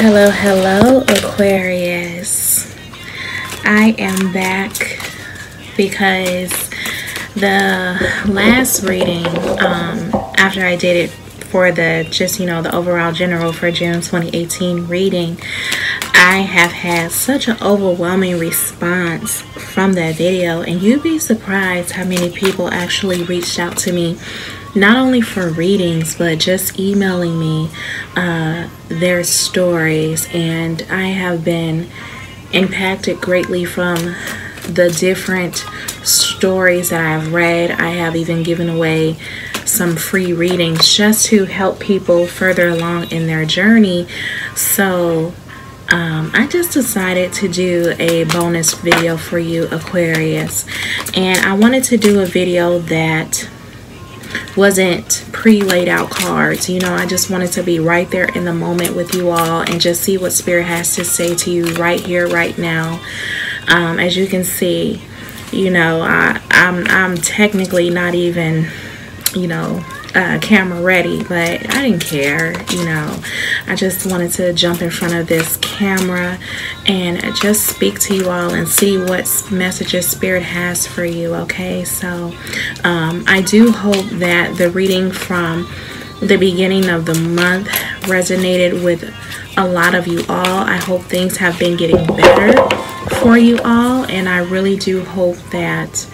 Hello, Aquarius. I am back because the last reading, after I did it for the the overall general for June 2018 reading, I have had such an overwhelming response from that video, and you'd be surprised how many people actually reached out to me, not only for readings but just emailing me their stories. And I have been impacted greatly from the different stories that I've read. I have even given away some free readings just to help people further along in their journey. So I just decided to do a bonus video for you, Aquarius, and I wanted to do a video that wasn't pre-laid out cards. I just wanted to be right there in the moment with you all and just see what Spirit has to say to you right here, right now. As you can see, I'm technically not even camera ready, but I didn't care. I just wanted to jump in front of this camera and just speak to you all and see what messages Spirit has for you. Okay, so I do hope that the reading from the beginning of the month resonated with a lot of you all. I hope things have been getting better for you all, and I really do hope that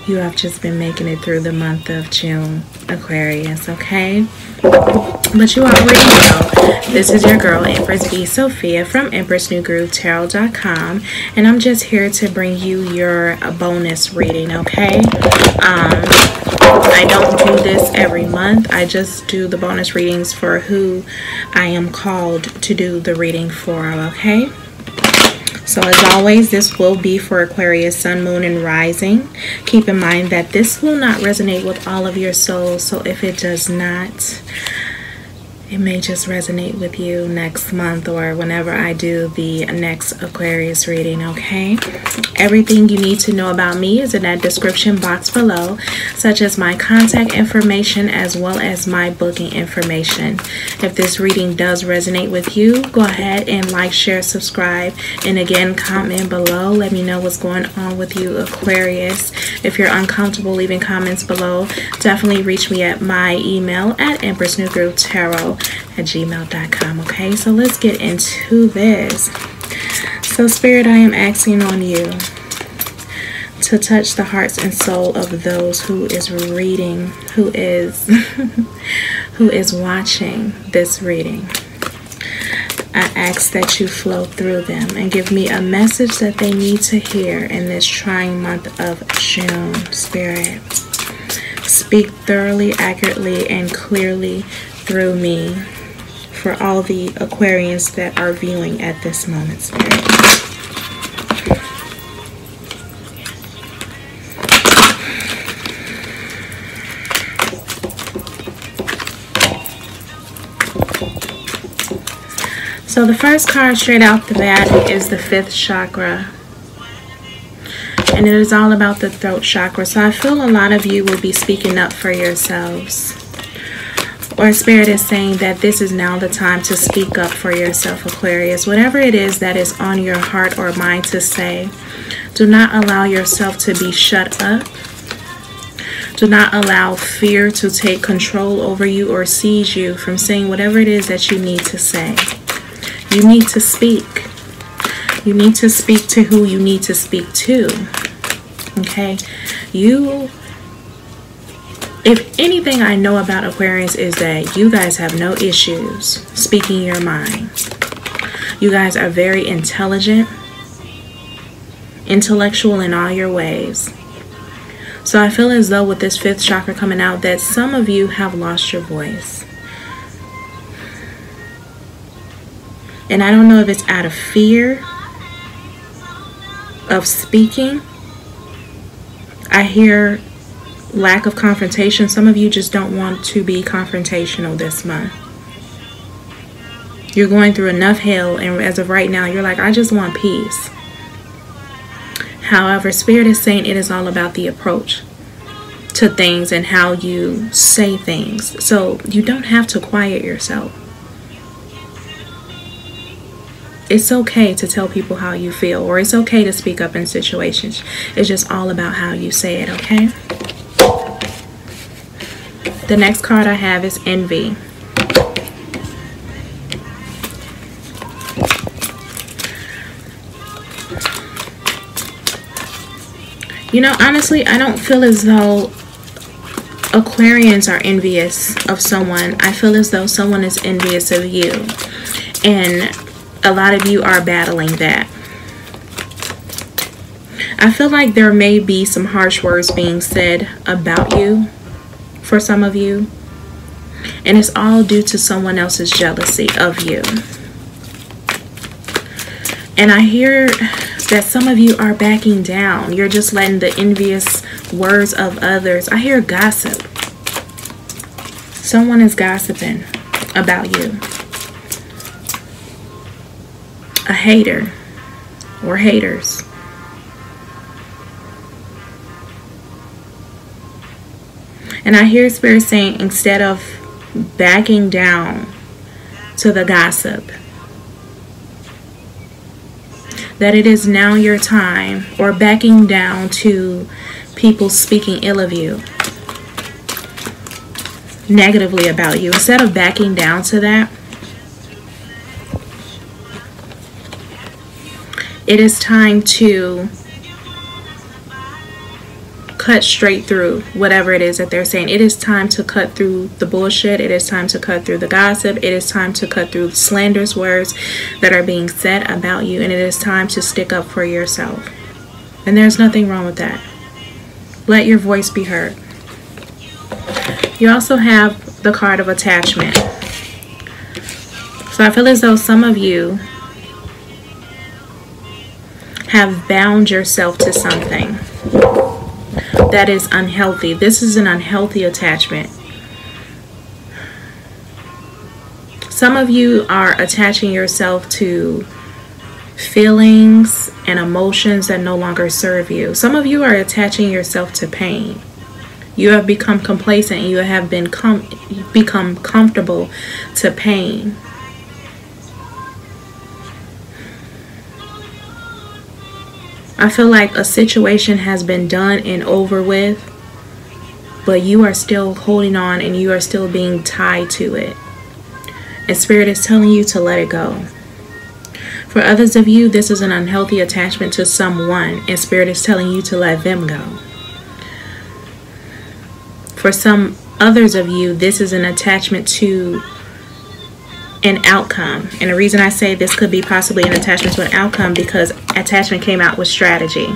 you have just been making it through the month of June, Aquarius, okay? But you already know, this is your girl, Empress V, Sophia from EmpressNewGrooveTarot.com, and I'm just here to bring you your bonus reading, okay? I don't do this every month. I just do the bonus readings for who I am called to do the reading for, okay? So as always, this will be for Aquarius, Sun, Moon, and Rising. Keep in mind that this will not resonate with all of your souls. So if it does not, it may just resonate with you next month or whenever I do the next Aquarius reading, okay? Everything you need to know about me is in that description box below, such as my contact information as well as my booking information. If this reading does resonate with you, go ahead and like, share, subscribe, and again, comment below. Let me know what's going on with you, Aquarius. If you're uncomfortable leaving comments below, definitely reach me at my email at empressnewgroovetarot@gmail.com. Okay, so let's get into this. So Spirit, I am asking on you to touch the hearts and soul of those who is reading, who is who is watching this reading. I ask that you flow through them and give me a message that they need to hear in this trying month of June. Spirit, speak thoroughly, accurately, and clearly through me for all the Aquarians that are viewing at this moment, Spirit. So the first card straight out the bat is the 5th chakra, and it is all about the throat chakra. So I feel a lot of you will be speaking up for yourselves, or Spirit is saying that this is now the time to speak up for yourself, Aquarius. Whatever it is that is on your heart or mind to say, do not allow yourself to be shut up. Do not allow fear to take control over you or seize you from saying whatever it is that you need to say. You need to speak. You need to speak to who you need to speak to. Okay? If anything I know about Aquarius is that you guys have no issues speaking your mind. You guys are very intelligent, intellectual in all your ways. So I feel as though with this 5th chakra coming out that some of you have lost your voice. And I don't know if it's out of fear of speaking. I hear lack of confrontation. Some of you just don't want to be confrontational this month. You're going through enough hell, and as of right now, you're like, I just want peace. However, Spirit is saying it is all about the approach. to things and how you say things. So you don't have to quiet yourself. It's okay to tell people how you feel, or it's okay to speak up in situations. It's just all about how you say it, okay? The next card I have is envy. You know, honestly, I don't feel as though Aquarians are envious of someone. I feel as though someone is envious of you. And a lot of you are battling that. I feel like there may be some harsh words being said about you for some of you. And it's all due to someone else's jealousy of you. And I hear that some of you are backing down. You're just letting the envious words of others. I hear gossip. Someone is gossiping about you. A hater or haters. And I hear Spirit saying, instead of backing down to the gossip, that it is now your time, or backing down to people speaking ill of you, negatively about you. Instead of backing down to that, it is time to cut straight through whatever it is that they're saying. It is time to cut through the bullshit. It is time to cut through the gossip. It is time to cut through slanderous words that are being said about you. And it is time to stick up for yourself. And there's nothing wrong with that. Let your voice be heard. You also have the card of attachment. So I feel as though some of you have bound yourself to something that is unhealthy. This is an unhealthy attachment. Some of you are attaching yourself to feelings and emotions that no longer serve you. Some of you are attaching yourself to pain. You have become complacent. You have become comfortable to pain. I feel like a situation has been done and over with, but you are still holding on and you are still being tied to it. And Spirit is telling you to let it go. For others of you, this is an unhealthy attachment to someone, and Spirit is telling you to let them go. For some others of you, this is an attachment to an outcome. And the reason I say this could be possibly an attachment to an outcome, because attachment came out with strategy.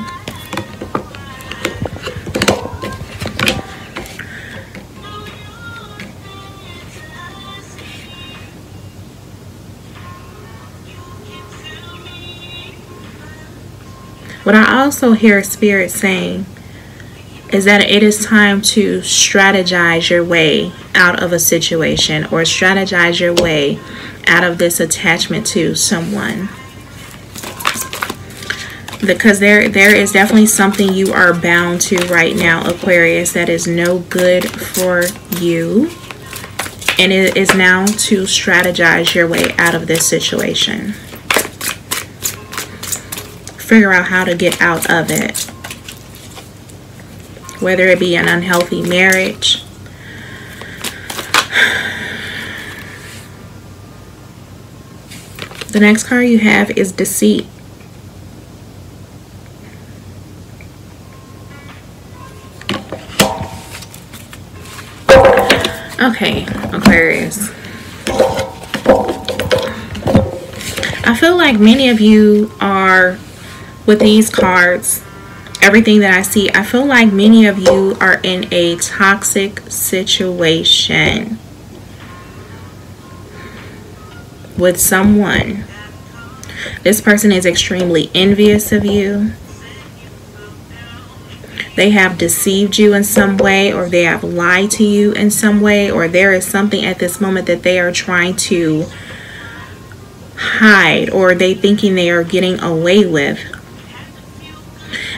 What I also hear Spirit saying is that it is time to strategize your way out of a situation, or strategize your way out of this attachment to someone. Because there is definitely something you are bound to right now, Aquarius, that is no good for you. And it is now to strategize your way out of this situation. Figure out how to get out of it. Whether it be an unhealthy marriage, the next card you have is deceit. Okay, Aquarius. I feel like many of you are, with these cards, everything that I see, I feel like many of you are in a toxic situation with someone. This person is extremely envious of you. They have deceived you in some way, or they have lied to you in some way, or there is something at this moment that they are trying to hide, or they thinking they are getting away with.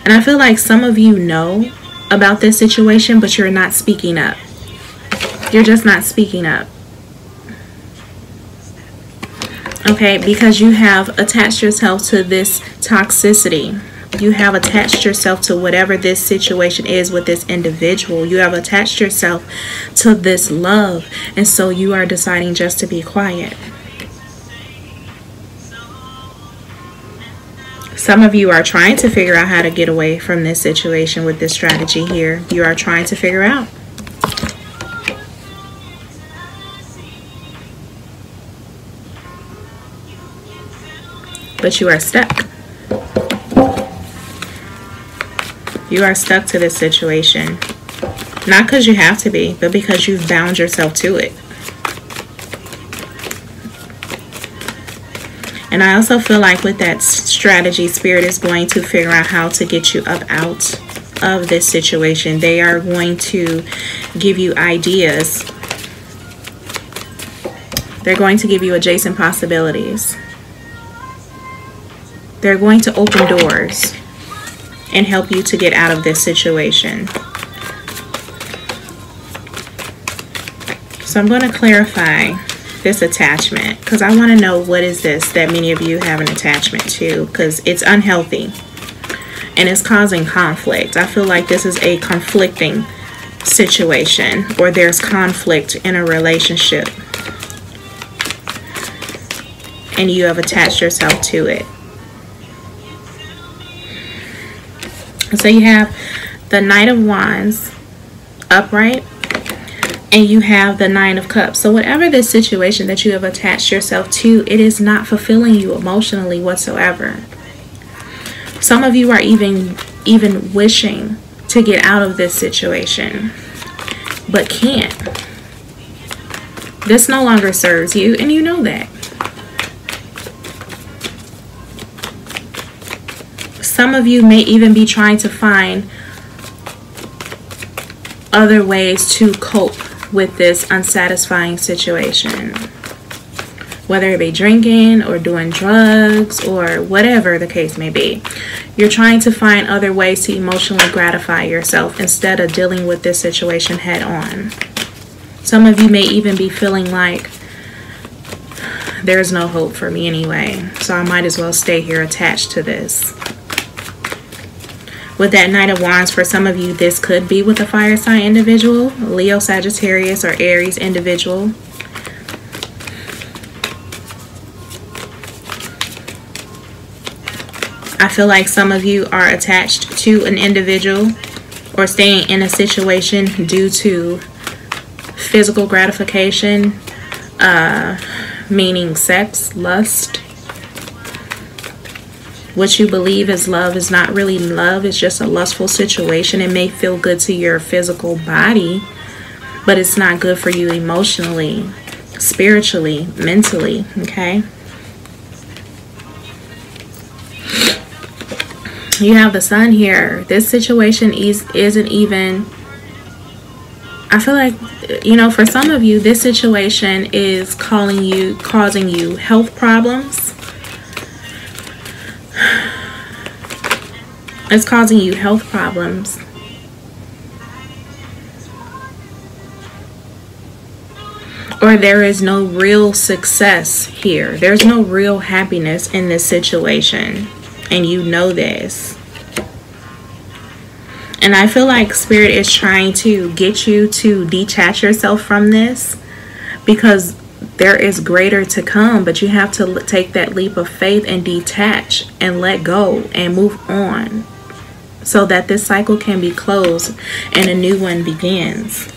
And I feel like some of you know about this situation, but you're not speaking up. You're just not speaking up. Okay, because you have attached yourself to this toxicity. You have attached yourself to whatever this situation is with this individual. You have attached yourself to this love. And so you are deciding just to be quiet. Some of you are trying to figure out how to get away from this situation with this strategy here. You are trying to figure out. But you are stuck. You are stuck to this situation. Not because you have to be, but because you've bound yourself to it. And I also feel like with that strategy, Spirit is going to figure out how to get you up out of this situation. They are going to give you ideas. They're going to give you adjacent possibilities. They're going to open doors and help you to get out of this situation. So I'm going to clarify this attachment because I want to know what is this that many of you have an attachment to, because it's unhealthy and it's causing conflict. I feel like this is a conflicting situation, or there's conflict in a relationship and you have attached yourself to it. So you have the Knight of Wands upright, and you have the Nine of Cups. So whatever this situation that you have attached yourself to, it is not fulfilling you emotionally whatsoever. Some of you are even wishing to get out of this situation, but can't. This no longer serves you, and you know that. Some of you may even be trying to find other ways to cope with this unsatisfying situation, whether it be drinking or doing drugs or whatever the case may be. You're trying to find other ways to emotionally gratify yourself instead of dealing with this situation head on. Some of you may even be feeling like there's no hope for me anyway, so I might as well stay here attached to this. With that Knight of Wands, for some of you, this could be with a fire sign individual, Leo, Sagittarius, or Aries individual. I feel like some of you are attached to an individual or staying in a situation due to physical gratification, meaning sex, lust. What you believe is love is not really love. It's just a lustful situation. It may feel good to your physical body, but it's not good for you emotionally, spiritually, mentally, okay? You have the Sun here. This situation isn't even... I feel like, you know, for some of you, this situation is causing you health problems. It's causing you health problems. Or there is no real success here. There's no real happiness in this situation. And you know this. And I feel like Spirit is trying to get you to detach yourself from this, because there is greater to come, but you have to take that leap of faith and detach and let go and move on so that this cycle can be closed and a new one begins.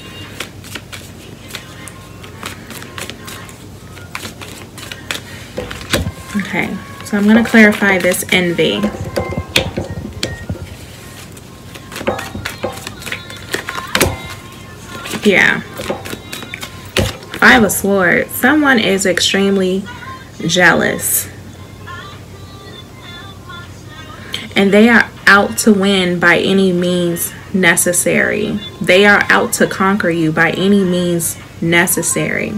Okay, so I'm going to clarify this envy. Yeah. Five of Swords. Someone is extremely jealous. And they are out to win by any means necessary. They are out to conquer you by any means necessary.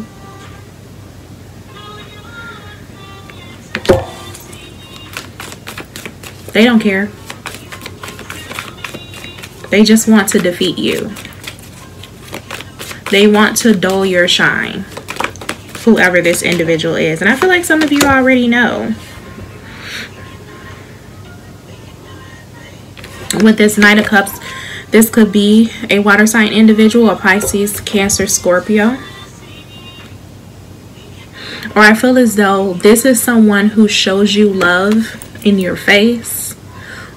They don't care. They just want to defeat you. They want to dull your shine, whoever this individual is. And I feel like some of you already know. With this Knight of Cups, this could be a water sign individual, a Pisces, Cancer, Scorpio. Or I feel as though this is someone who shows you love in your face,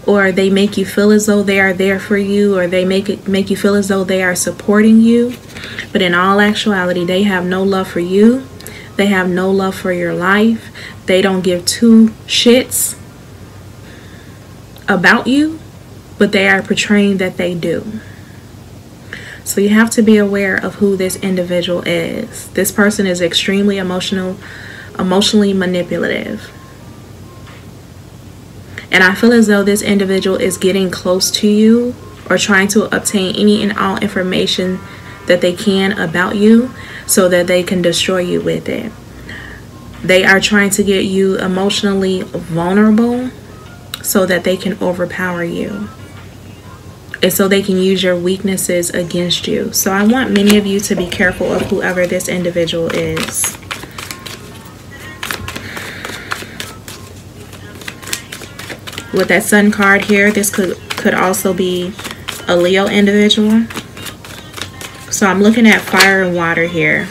or they make you feel as though they are there for you, or they make you feel as though they are supporting you. But in all actuality, they have no love for you. They have no love for your life. They don't give two shits about you, but they are portraying that they do. So you have to be aware of who this individual is. This person is extremely emotionally manipulative. And I feel as though this individual is getting close to you, or trying to obtain any and all information that they can about you so that they can destroy you with it. They are trying to get you emotionally vulnerable so that they can overpower you, and so they can use your weaknesses against you. So I want many of you to be careful of whoever this individual is. With that Sun card here, this could also be a Leo individual. So I'm looking at fire and water here.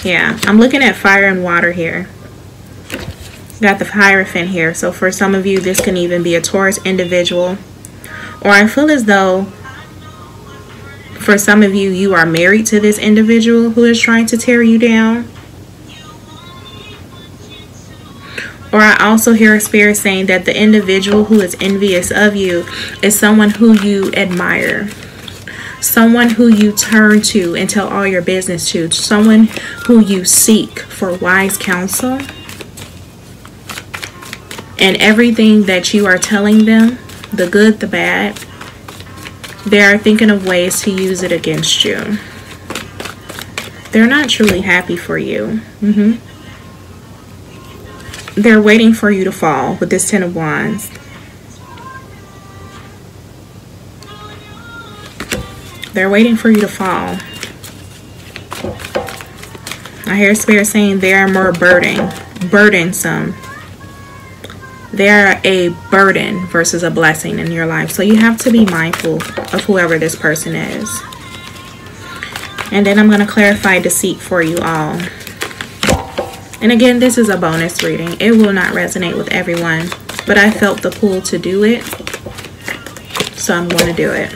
Yeah, I'm looking at fire and water here. Got the Hierophant here. So for some of you, this can even be a Taurus individual. Or I feel as though for some of you, you are married to this individual who is trying to tear you down. Or I also hear a spirit saying that the individual who is envious of you is someone who you admire. Someone who you turn to and tell all your business to. Someone who you seek for wise counsel. And everything that you are telling them, the good, the bad, they are thinking of ways to use it against you. They're not truly happy for you. They're waiting for you to fall with this Ten of Wands. They're waiting for you to fall. I hear Spirit saying they are more burdensome. They are a burden versus a blessing in your life. So you have to be mindful of whoever this person is. And then I'm going to clarify deceit for you all. And again, this is a bonus reading. It will not resonate with everyone, but I felt the pull to do it, so I'm going to do it.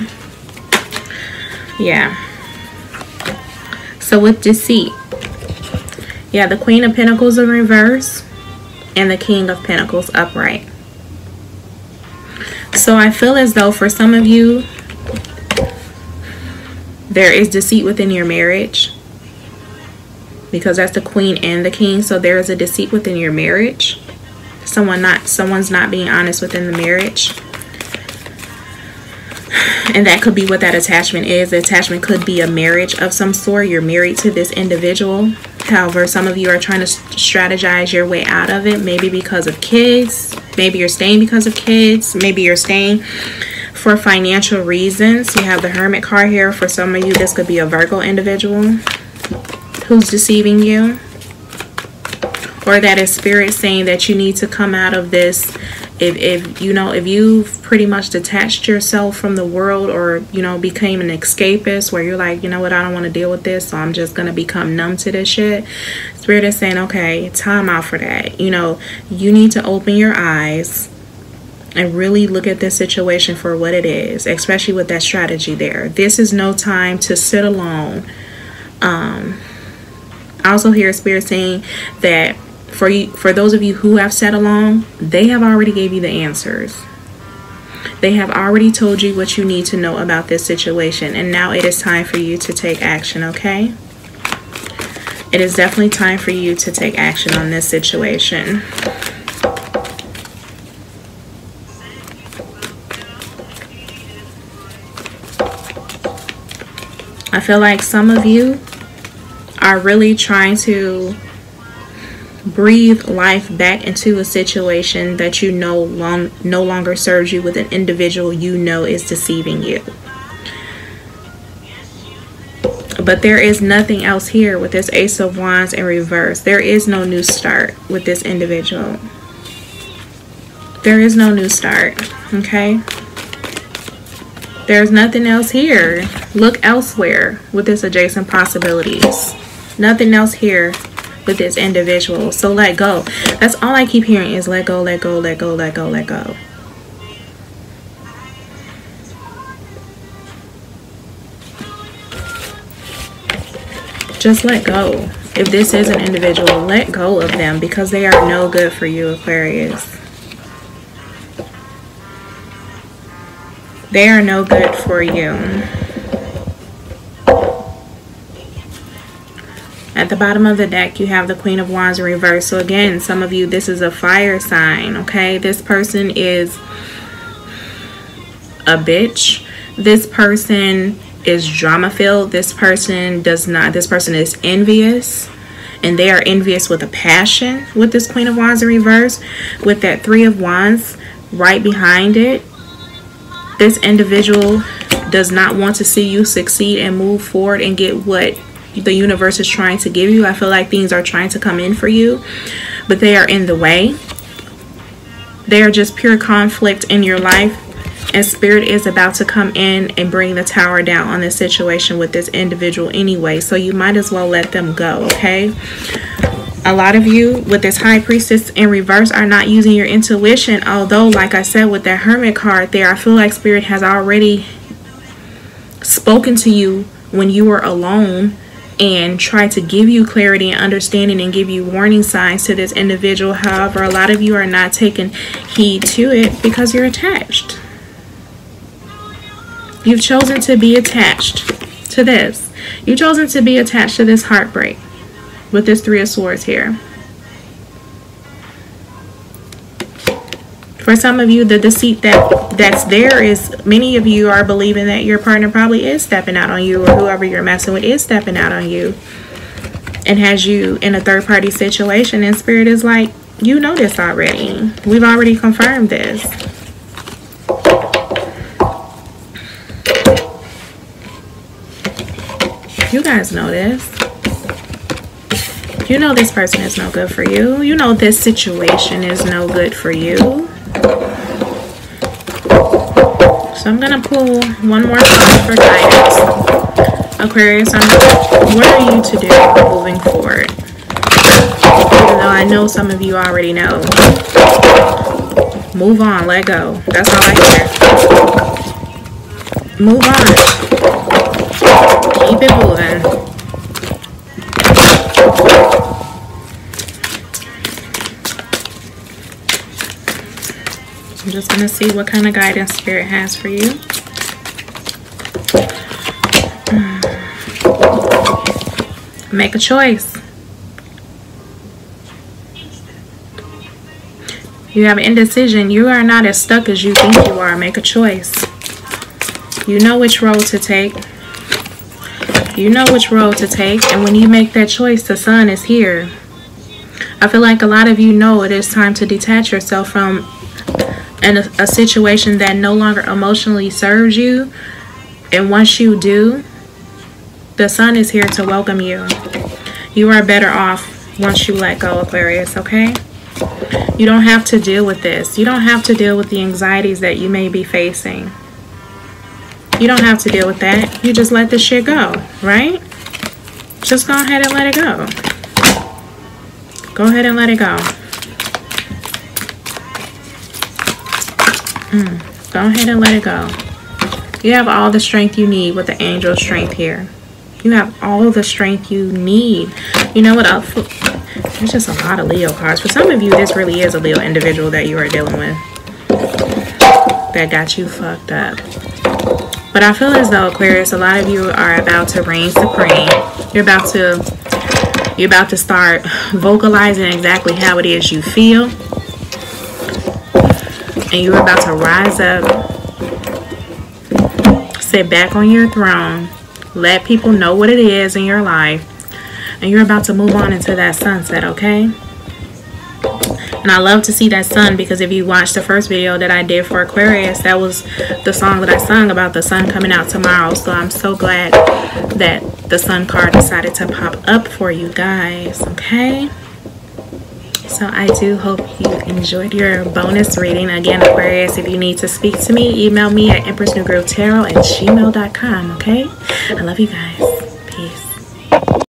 Yeah. So with deceit, yeah, the Queen of Pentacles in reverse and the King of Pentacles upright. So I feel as though for some of you, there is deceit within your marriage, because that's the Queen and the King. So there is a deceit within your marriage. Someone's not being honest within the marriage. And that could be what that attachment is. The attachment could be a marriage of some sort. You're married to this individual. However, some of you are trying to strategize your way out of it. Maybe because of kids. Maybe you're staying because of kids. Maybe you're staying for financial reasons. You have the Hermit card here. For some of you, this could be a Virgo individual who's deceiving you. Or that is Spirit saying that you need to come out of this. If you've pretty much detached yourself from the world, or became an escapist where you're like, you know what, I don't want to deal with this, so I'm just gonna become numb to this shit. Spirit is saying, okay, time out for that. You need to open your eyes and really look at this situation for what it is, especially with that strategy there. This is no time to sit alone. I also hear Spirit saying that for those of you who have sat along, they have already gave you the answers. They have already told you what you need to know about this situation, and now it is time for you to take action, okay? It is definitely time for you to take action on this situation. I feel like some of you are really trying to breathe life back into a situation that you no longer serves you with an individual you know is deceiving you. But there is nothing else here with this Ace of Wands in reverse. There is no new start with this individual. There is no new start, okay? There's nothing else here. Look elsewhere with this adjacent possibilities. Nothing else here with this individual. So let go. That's all I keep hearing is let go, let go, let go, let go, let go. Just let go. If this is an individual, let go of them because they are no good for you, Aquarius. They are no good for you. At the bottom of the deck, you have the Queen of Wands in reverse. So again, some of you, this is a fire sign, okay? This person is a bitch. This person is drama-filled. This person is envious. And they are envious with a passion with this Queen of Wands in reverse. With that Three of Wands right behind it. This individual does not want to see you succeed and move forward and get what the universe is trying to give you. I feel like things are trying to come in for you, but they are in the way. They are just pure conflict in your life, and Spirit is about to come in and bring the tower down on this situation with this individual anyway, so you might as well let them go, okay? A lot of you with this High Priestess in reverse are not using your intuition, although like I said with that Hermit card there, I feel like Spirit has already spoken to you when you were alone and tried to give you clarity and understanding and give you warning signs to this individual. However, a lot of you are not taking heed to it because you're attached. You've chosen to be attached to this. You've chosen to be attached to this heartbreak with this Three of Swords here. For some of you, the deceit that's there is many of you are believing that your partner probably is stepping out on you, or whoever you're messing with is stepping out on you and has you in a third-party situation, and Spirit is like, you know this already. We've already confirmed this. You guys know this. You know this person is no good for you. You know this situation is no good for you. So I'm going to pull one more card for guidance. Aquarius, what are you to do moving forward? Even though I know some of you already know. Move on, let go. That's all I hear. Move on. Keep it moving. I'm just going to see what kind of guidance Spirit has for you. Make a choice. You have an indecision. You are not as stuck as you think you are. Make a choice. You know which road to take. You know which road to take. And when you make that choice, the sun is here. I feel like a lot of you know it is time to detach yourself from a situation that no longer emotionally serves you. And once you do, the sun is here to welcome you. You are better off once you let go, Aquarius, okay? You don't have to deal with this. You don't have to deal with the anxieties that you may be facing. You don't have to deal with that. You just let this shit go, right? Just go ahead and let it go. Go ahead and let it go. Go ahead and let it go. You have all the strength you need with the angel strength here. You have all the strength you need. You know what? There's just a lot of Leo cards. For some of you, this really is a Leo individual that you are dealing with that got you fucked up. But I feel as though, Aquarius, a lot of you are about to reign supreme. You're about to start vocalizing exactly how it is you feel. And you're about to rise up, sit back on your throne, let people know what it is in your life, and you're about to move on into that sunset, okay? And I love to see that sun, because if you watch the first video that I did for Aquarius, that was the song that I sung about the sun coming out tomorrow. So I'm so glad that the sun card decided to pop up for you guys. Okay, so I do hope you enjoyed your bonus reading. Again, Aquarius, if you need to speak to me, email me at empressnewgrovetarot@gmail.com. Okay, I love you guys.